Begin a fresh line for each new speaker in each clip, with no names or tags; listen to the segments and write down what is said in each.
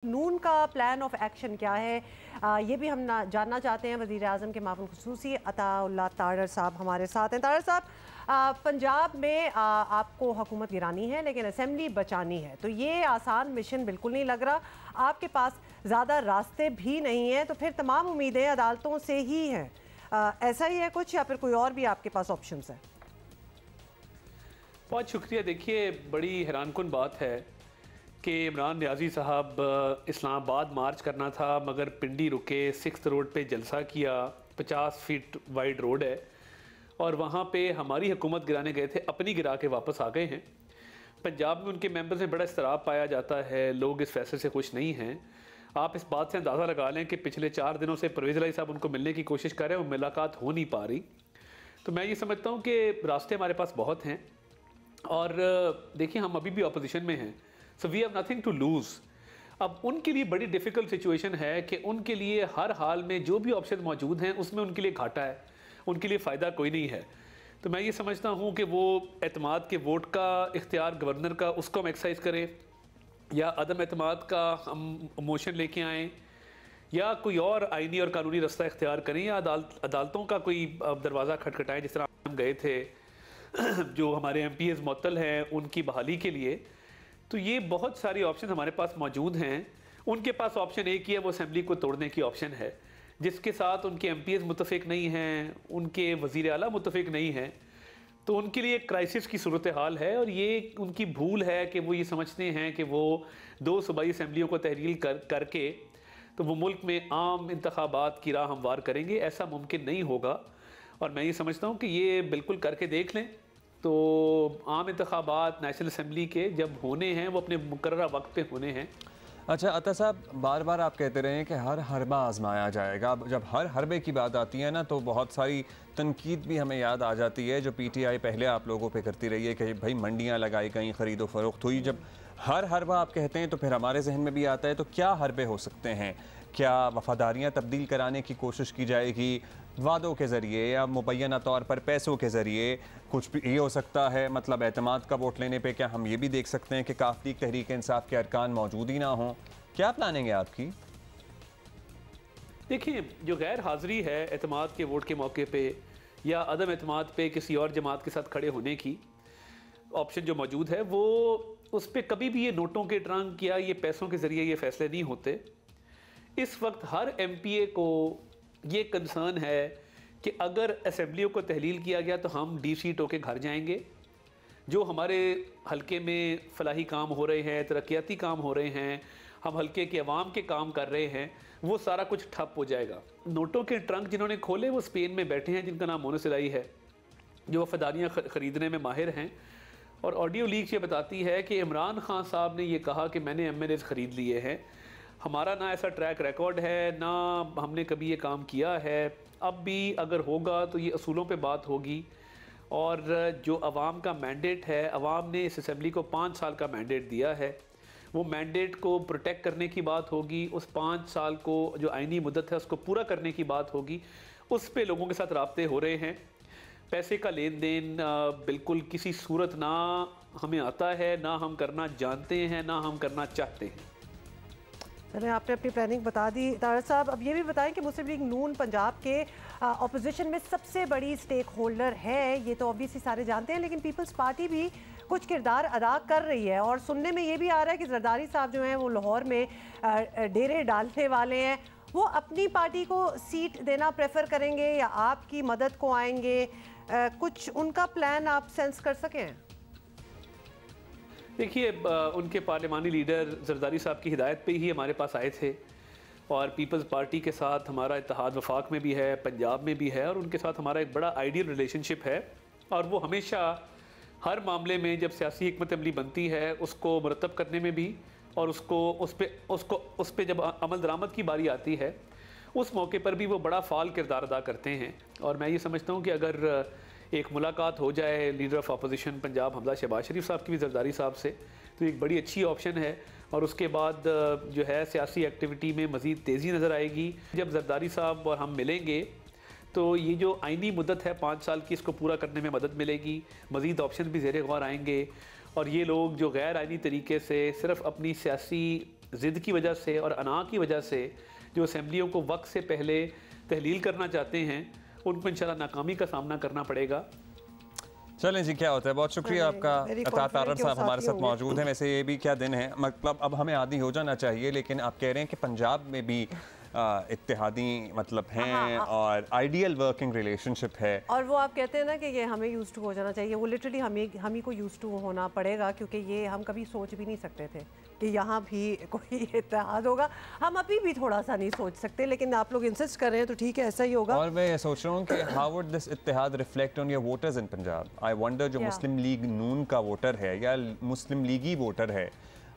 नून का plan of action क्या है, ये भी हम जानना चाहते हैं। वज़ीर आज़म के माफ़ून खुसूसी अताउल्लाह तारर साहब हमारे साथ हैं। तारर साहब, पंजाब में आपको हुकूमत गिरानी है लेकिन असेंबली बचानी है, तो ये आसान मिशन बिल्कुल नहीं लग रहा। आपके पास ज़्यादा रास्ते भी नहीं हैं, तो फिर तमाम उम्मीदें अदालतों से ही हैं। ऐसा ही है कुछ, या फिर कोई और भी आपके पास ऑप्शंस है?
बहुत शुक्रिया। देखिए, बड़ी हैरानकुन बात है कि इमरान नियाज़ी साहब इस्लामाबाद मार्च करना था मगर पिंडी रुके, 6th रोड पे जलसा किया। 50 फीट वाइड रोड है और वहाँ पे हमारी हुकूमत गिराने गए थे, अपनी गिरा के वापस आ गए हैं। पंजाब में उनके मेंबर्स में बड़ा इस्तराब पाया जाता है, लोग इस फैसले से खुश नहीं हैं। आप इस बात से अंदाज़ा लगा लें कि पिछले 4 दिनों से परवेज़ इलाही साहब उनको मिलने की कोशिश कर रहे हैं, वो मुलाकात हो नहीं पा रही। तो मैं ये समझता हूँ कि रास्ते हमारे पास बहुत हैं और देखिए, हम अभी भी अपोजिशन में हैं, so we have nothing to lose. अब उनके लिए बड़ी डिफ़िकल्ट सिचुएशन है कि उनके लिए हर हाल में जो भी ऑप्शन मौजूद हैं उसमें उनके लिए घाटा है, उनके लिए फ़ायदा कोई नहीं है। तो मैं ये समझता हूँ कि वो एतमाद के वोट का इख्तियार गवर्नर का, उसको हम एक्सरसाइज करें, या अदम एतमाद का हम मोशन लेके आएँ, या कोई और आइनी और कानूनी रास्ता इख्तियार करें, या अदालतों का कोई दरवाज़ा खटखटाएँ, जिस तरह हम गए थे जो हमारे MPs मुअत्तल हैं उनकी बहाली के लिए। तो ये बहुत सारी ऑप्शन हमारे पास मौजूद हैं। उनके पास ऑप्शन एक ही है, वो असेंबली को तोड़ने की ऑप्शन है, जिसके साथ उनके MPs मुत्तफिक नहीं हैं, उनके वज़ीर आला मुत्तफिक नहीं हैं। तो उनके लिए एक क्राइसिस की सूरत हाल है और ये उनकी भूल है कि वो ये समझते हैं कि वो 2 सूबाई असम्बलियों को तहलील करके तो वो मुल्क में आम इंतखाबात की राह हमवार करेंगे। ऐसा मुमकिन नहीं होगा और मैं ये समझता हूँ कि ये बिल्कुल करके देख लें। तो आम इंतखाबात नेशनल असम्बली के जब होने हैं वो अपने मुकर्ररा वक्त पे होने हैं।
अच्छा अता साहब, बार बार आप कहते रहे हैं कि हर हरबा आजमाया जाएगा। जब हर हरबे की बात आती है ना, तो बहुत सारी तनकीद भी हमें याद आ जाती है जो PTI पहले आप लोगों पे करती रही है कि भाई मंडियां लगाई गई, ख़रीदो फरोख्त हुई। जब हर हरबा आप कहते हैं तो फिर हमारे जहन में भी आता है, तो क्या हरबे हो सकते हैं? क्या वफ़ादारियाँ तब्दील कराने की कोशिश की जाएगी वादों के ज़रिए या मुबैना तौर पर पैसों के ज़रिए? कुछ भी ये हो सकता है, मतलब एतमाद का वोट लेने पे क्या हम ये भी देख सकते हैं कि काफ लीग तहरीक इंसाफ के अरकान मौजूद ही ना हों? क्या प्लानिंग है आपकी?
देखिए, जो गैर हाज़िरी है एतमाद के वोट के मौके पे या अदम एतमाद पे किसी और जमात के साथ खड़े होने की ऑप्शन जो मौजूद है, वो उस पर कभी भी ये नोटों के ट्रंक या ये पैसों के ज़रिए ये फैसले नहीं होते। इस वक्त हर MPA को ये कंसर्न है कि अगर असम्बलियों को तहलील किया गया तो हम DC के घर जाएंगे। जो हमारे हलके में फलाही काम हो रहे हैं, तरक्याती काम हो रहे हैं, हम हलके के अवाम के काम कर रहे हैं, वो सारा कुछ ठप हो जाएगा। नोटों के ट्रंक जिन्होंने खोले वो स्पेन में बैठे हैं, जिनका नाम मोनस इलाही है, जो वफादारियाँ ख़रीदने में माहिर हैं। और ऑडियो लीक ये बताती है कि इमरान खान साहब ने ये कहा कि मैंने MNAs ख़रीद लिए हैं। हमारा ना ऐसा ट्रैक रिकॉर्ड है, ना हमने कभी ये काम किया है। अब भी अगर होगा तो ये असूलों पे बात होगी और जो अवाम का मैंडेट है, अवाम ने इस असम्बली को 5 साल का मैंडेट दिया है, वो मैंडेट को प्रोटेक्ट करने की बात होगी। उस 5 साल को जो आइनी मुद्दत है उसको पूरा करने की बात होगी। उस पे लोगों के साथ राब्ते हो रहे हैं। पैसे का लेन देन बिल्कुल किसी सूरत ना हमें आता है, ना हम करना जानते हैं, ना हम करना चाहते हैं।
चलें, आपने अपनी प्लानिंग बता दी। तारर साहब, अब ये भी बताएं कि मुस्लिम लीग नून पंजाब के अपोजिशन में सबसे बड़ी स्टेक होल्डर है, ये तो ऑब्वियसली सारे जानते हैं, लेकिन पीपल्स पार्टी भी कुछ किरदार अदा कर रही है और सुनने में ये भी आ रहा है कि जरदारी साहब जो हैं वो लाहौर में डेरे डालने वाले हैं। वो अपनी पार्टी को सीट देना प्रेफर करेंगे या आपकी मदद को आएंगे? कुछ उनका प्लान आप सेंस कर सकें?
देखिए, उनके पार्लिमानी लीडर जरदारी साहब की हिदायत पे ही हमारे पास आए थे और पीपल्स पार्टी के साथ हमारा इत्तेहाद वफाक में भी है, पंजाब में भी है और उनके साथ हमारा एक बड़ा आइडियल रिलेशनशिप है। और वो हमेशा हर मामले में जब सियासी हिकमत अमली बनती है उसको मुरतब करने में भी और उस पे जब अमल दरामद की बारी आती है उस मौके पर भी वो बड़ा फ़ाल किरदार अदा करते हैं। और मैं ये समझता हूँ कि अगर एक मुलाकात हो जाए leader of opposition Punjab Hamza Shahbaz Sharif साहब की भी जरदारी साहब से, तो एक बड़ी अच्छी ऑप्शन है और उसके बाद जो है सियासी एक्टिविटी में मज़ीद तेज़ी नज़र आएगी। जब जरदारी साहब और हम मिलेंगे तो ये जो आइनी मुद्दत है 5 साल की, इसको पूरा करने में मदद मिलेगी। मज़ीद ऑप्शन भी ज़ेरे गौर आएंगे और ये लोग जो गैर आइनी तरीके से सिर्फ़ अपनी सियासी ज़िद की वजह से और अना की वजह से जो असम्बलियों को वक्त से पहले तहलील करना चाहते हैं, उनको इंशाल्लाह नाकामी का सामना करना पड़ेगा।
चलें जी, क्या होता है। बहुत शुक्रिया आपका। अता तारर साहब हमारे साथ मौजूद हैं। वैसे ये भी क्या दिन है, मतलब अब हमें आदी हो जाना चाहिए, लेकिन आप कह रहे हैं कि पंजाब में भी इत्तेहादी मतलब हैं और आइडियल वर्किंग रिलेशनशिप है, और
वो आप कहते हैं ना कि ये हमें यूज्ड टू हो जाना चाहिए। वो लिटरली हम ही को यूज्ड टू होना पड़ेगा, क्योंकि ये हम कभी सोच भी नहीं सकते थे कि यहाँ भी कोई इत्तेहाद होगा। हम अभी भी थोड़ा सा नहीं सोच सकते, लेकिन आप लोग इंसिस्ट कर रहे हैं तो ठीक है, ऐसा ही होगा।
और मैं ये सोच रहा हूँ कि हाउ वुड दिस इत्तेहाद reflect on your voters in Punjab. I wonder जो मुस्लिम लीग नून का वोटर है या मुस्लिम लीगी वोटर है,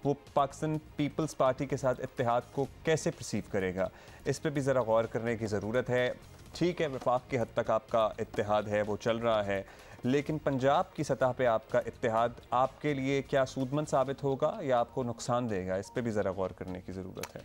वो पाकिस्तान पीपल्स पार्टी के साथ इत्तेहाद को कैसे परसीव करेगा, इस पे भी ज़रा गौर करने की ज़रूरत है। ठीक है, वफाक की हद तक आपका इत्तेहाद है, वो चल रहा है, लेकिन पंजाब की सतह पे आपका इत्तेहाद आपके लिए क्या सूदमंद साबित होगा या आपको नुकसान देगा, इस पे भी ज़रा गौर करने की ज़रूरत है।